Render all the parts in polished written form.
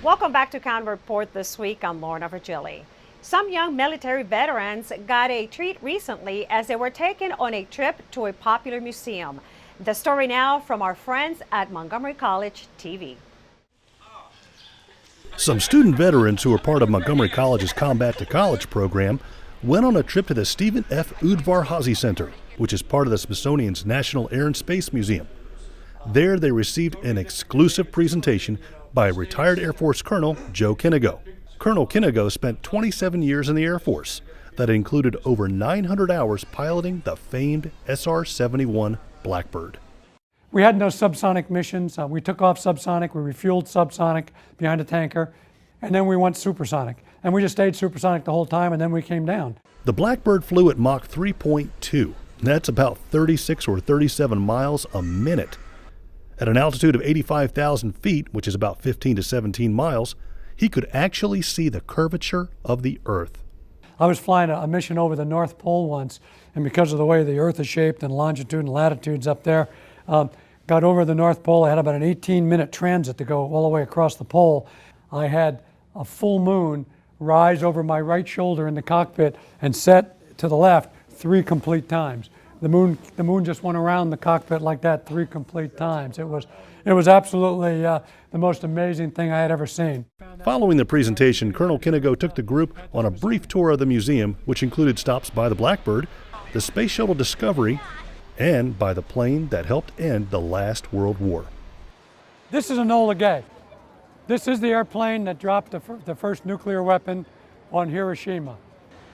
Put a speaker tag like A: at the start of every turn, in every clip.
A: Welcome back to County Report this week. I'm Lorna Virgili. Some young military veterans got a treat recently as they were taken on a trip to a popular museum. The story now from our friends at Montgomery College TV.
B: Some student veterans who are part of Montgomery College's Combat to College program went on a trip to the Stephen F. Udvar-Hazy Center, which is part of the Smithsonian's National Air and Space Museum. There they received an exclusive presentation by retired Air Force Colonel Joe Kinigo. Colonel Kinigo spent 27 years in the Air Force that included over 900 hours piloting the famed SR-71 Blackbird.
C: We had no subsonic missions. We took off subsonic, we refueled subsonic behind a tanker, and then we went supersonic. And we just stayed supersonic the whole time, and then we came down.
B: The Blackbird flew at Mach 3.2. That's about 36 or 37 miles a minute. At an altitude of 85,000 feet, which is about 15 to 17 miles, he could actually see the curvature of the Earth.
C: I was flying a mission over the North Pole once, and because of the way the Earth is shaped and longitude and latitudes up there, got over the North Pole. I had about an 18-minute transit to go all the way across the pole. I had a full moon rise over my right shoulder in the cockpit and set to the left 3 complete times. The moon just went around the cockpit like that 3 complete times. It was absolutely the most amazing thing I had ever seen.
B: Following the presentation, Colonel Kinigo took the group on a brief tour of the museum, which included stops by the Blackbird, the Space Shuttle Discovery, and by the plane that helped end the last World War.
C: This is Enola Gay. This is the airplane that dropped the first nuclear weapon on Hiroshima.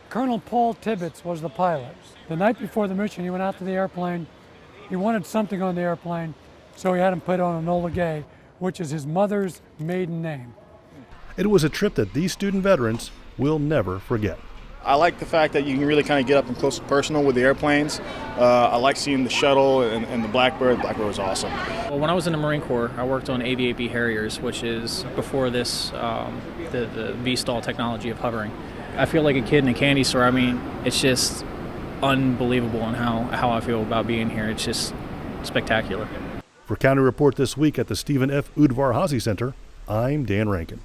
C: Colonel Paul Tibbets was the pilot. The night before the mission, he went out to the airplane. He wanted something on the airplane, so he had him put on Enola Gay, which is his mother's maiden name.
B: It was a trip that these student veterans will never forget.
D: I like the fact that you can really kind of get up and close and personal with the airplanes. I like seeing the shuttle and the Blackbird. Blackbird was awesome.
E: Well, when I was in the Marine Corps, I worked on AV-8B Harriers, which is before this, the VSTOL technology of hovering. I feel like a kid in a candy store. I mean, it's just unbelievable in how I feel about being here. It's just spectacular.
B: For County Report this week at the Stephen F. Udvar-Hazy Center, I'm Dan Rankin.